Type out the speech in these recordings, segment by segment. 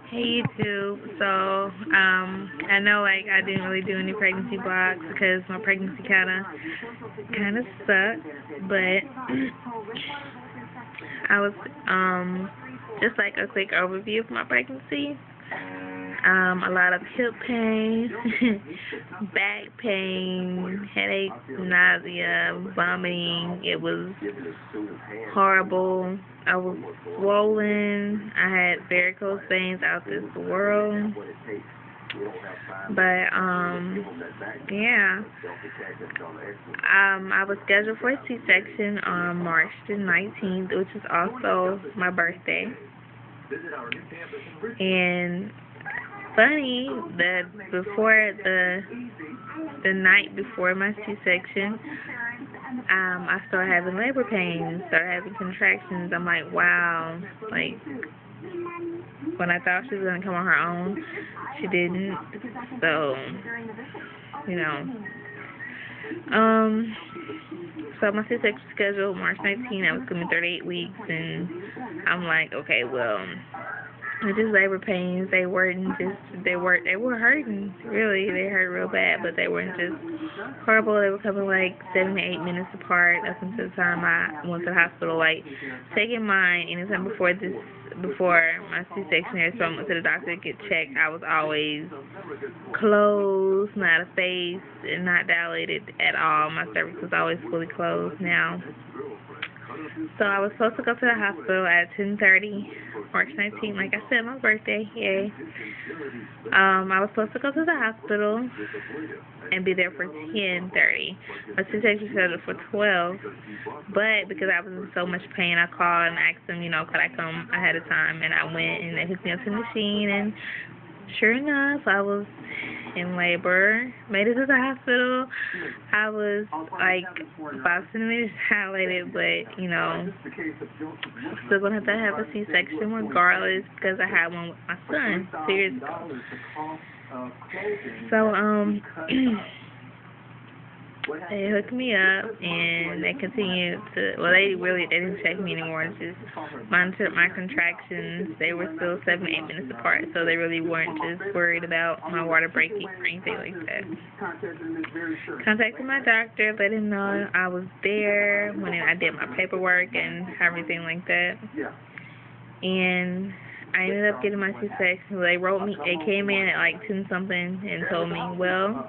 Hey YouTube. So, I know like I didn't really do any pregnancy vlogs because my pregnancy kinda sucked, but I was just like a quick overview of my pregnancy. A lot of hip pain, back pain, headache, nausea, vomiting. It was horrible. I was swollen. I had varicose veins out this world. But yeah. I was scheduled for a C-section on March the 19th, which is also my birthday. And funny that before the night before my C-section, I started having labor pains, started having contractions. I'm like, wow, like when I thought she was gonna come on her own, she didn't. So, you know, so my C-section scheduled March 19th. I was gonna be 38 weeks, and I'm like, okay, well, with these labor pains, they were hurting, really. They hurt real bad, but they weren't just horrible. They were coming like 7 to 8 minutes apart up until the time I went to the hospital. Like, taking mine anytime before my C-section, so I went to the doctor to get checked, I was always closed, not a face, and not dilated at all. My cervix was always fully closed now. So I was supposed to go to the hospital at 10:30, March 19th, like I said, my birthday, yay. I was supposed to go to the hospital and be there for 10:30. My C-section scheduled for 12, but because I was in so much pain, I called and asked them, could I come ahead of time, and I went, and they hooked me up to the machine, and sure enough, I was in labor, made it to the hospital. I was like 5 centimeters dilated, but, still going to have a C-section regardless because I had one with my son 2 years ago. So, they hooked me up, and they continued to, well, they didn't check me anymore, just monitored my contractions. They were still 7 to 8 minutes apart, so they really weren't just worried about my water breaking or anything like that. Contacted my doctor, let him know I was there when I did my paperwork and everything like that. And I ended up getting my C-section. They came in at like 10 something and told me, well,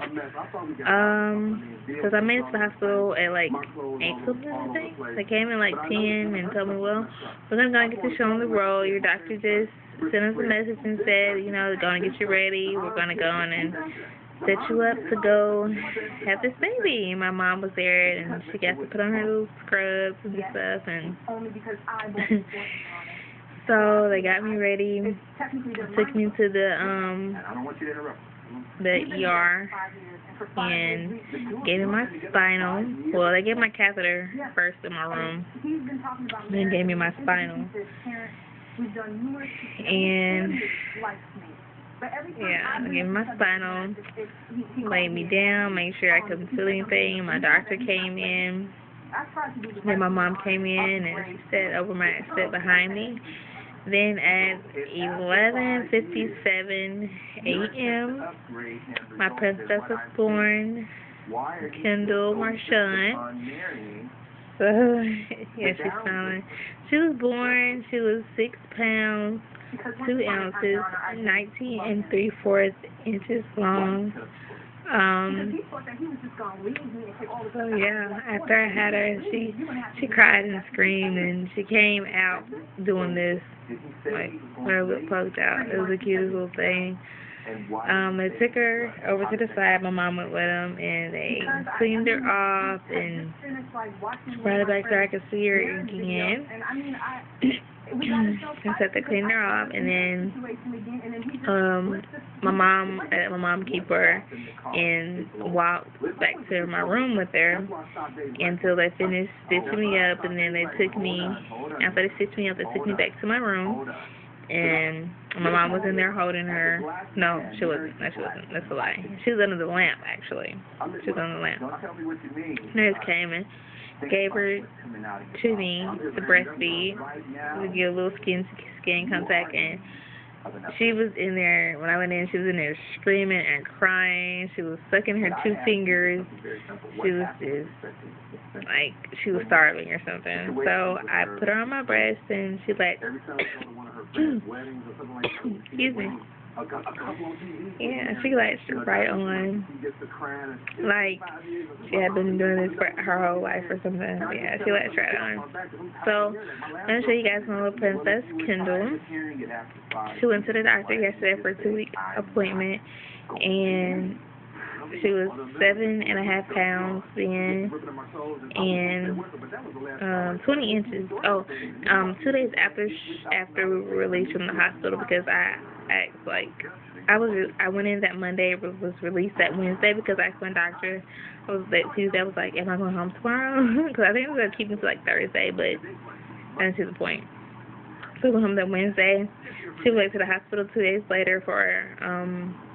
because I made it to the hospital at like 8 something, I think. They came in like 10 and told me, well, we're going to go and get this show on the road. Your doctor just sent us a message and said, they're going to get you ready. We're going to go on and set you up to go have this baby. And my mom was there, and she got to put on her little scrubs and stuff, and so they got me ready, took me to the ER, and gave me my spinal. Well, they gave my catheter first in my room, then gave me my spinal. And yeah, they gave me my spinal, laid me down, made sure I couldn't feel anything. My doctor came in, then my mom came in, and she sat behind me. Then at 11:57 a.m., my princess was born, Kendall Marshawn. So, yeah, she's smiling. She was born, she was 6 pounds, 2 ounces, 19 3/4 inches long. So yeah, after I had her, she cried and screamed, and she came out doing this, like, her lip poked out. It was the cutest little thing. They took her over to the side. My mom went with them, and they cleaned her off and brought her back so I could see her again. And so they cleaned her off, and then my mom keep her and walked back to my room with her until they finished stitching me up, and then after they stitched me up, they took me back to my room, And my mom was in there holding her. No, she wasn't. No, she wasn't. That's a lie. She was under the lamp, actually. She was under the lamp. Nurse came and gave her to me to breastfeed. We get a little skin contact, and she was in there. When I went in, she was in there screaming and crying. She was sucking her 2 fingers. She was just like she was starving or something. So I put her on my breast, and she like, excuse me. Yeah, she latched right on. Like she had been doing this for her whole life or something. Yeah, she latched right on. So I'm gonna show you guys my little princess, Kendall. She went to the doctor yesterday for a 2-week appointment, and she was 7.5 pounds then, and 20 inches. 2 days after we were released from the hospital, because I went in that Monday, was released that Wednesday because I asked my doctor. I was that Tuesday. I was like, am I going home tomorrow? Because I think I was gonna keep me to like Thursday, but I didn't see the point. So I went home that Wednesday. She went to the hospital 2 days later for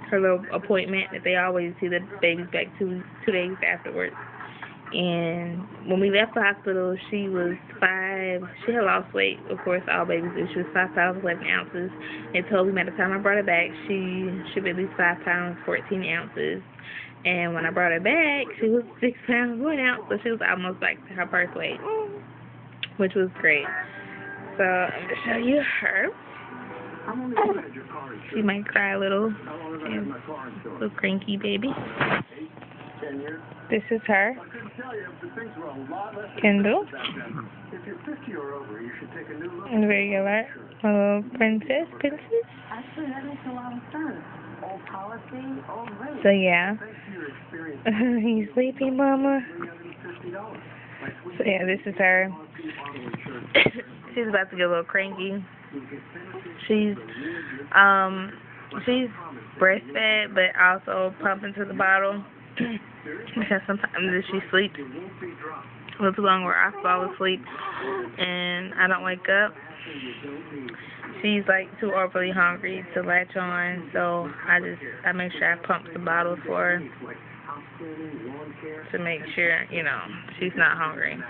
her little appointment that they always see the babies back 2 days afterwards. And when we left the hospital, she was 5. She had lost weight, of course, all babies do. She was 5 pounds 11 ounces. They told me by the time I brought her back, she should be at least 5 pounds 14 ounces. And when I brought her back, she was 6 pounds 1 ounce, so she was almost back to her birth weight, which was great. So I'm gonna show you her. She might cry a little. She's a little cranky baby. This is her, Kendall. And there you go, my little princess. Actually, that makes a lot of sense. Old policy, old rate. So yeah. You sleepy, mama? So yeah, this is her. She's about to get a little cranky. She's breastfed, but also pumping to the bottle. Because sometimes she sleeps a little too long where I fall asleep and I don't wake up. She's like too overly hungry to latch on, so I make sure I pump the bottle for her to make sure, you know, she's not hungry.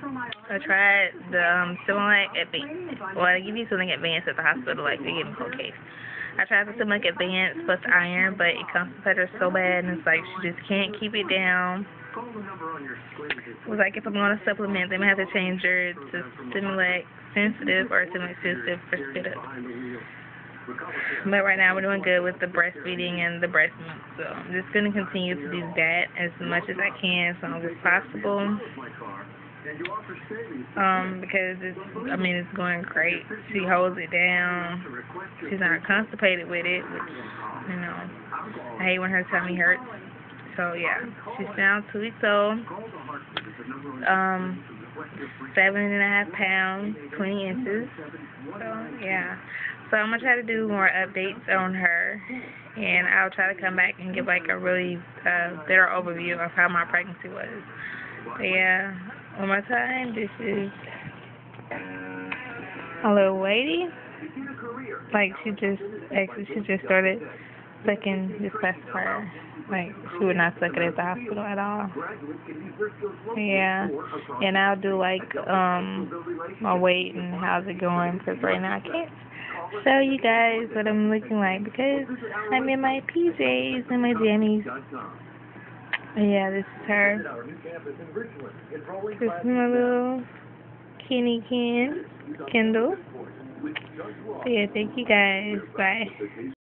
I tried the Similac Advanced. Well, they give you something advanced at the hospital, like they give me a case. I tried the Similac Advanced plus iron, but it constipates her so bad, and it's like she just can't keep it down. It was like if I'm going to supplement, they may have to change her to Similac Sensitive or Similac Sensitive for spit up. But right now we're doing good with the breastfeeding and the breast milk, so I'm just going to continue to do that as much as I can, as long as possible. Because it's going great. She holds it down. She's not constipated with it, which, you know, I hate when her tummy hurts. So yeah, she's now 2 weeks old. 7.5 pounds, 20 inches. So yeah. So I'm gonna try to do more updates on her, and I'll try to come back and give like a really better overview of how my pregnancy was. But yeah. One more time, this is a little lady. Like she just started sucking this pacifier. Like she would not suck it at the hospital at all. Yeah, and I'll do like my weight and how's it going, because right now I can't show you guys what I'm looking like because I'm in my PJs and my jammies. Yeah, this is her. This is my little Kenny Kendall. So yeah, thank you guys. Bye.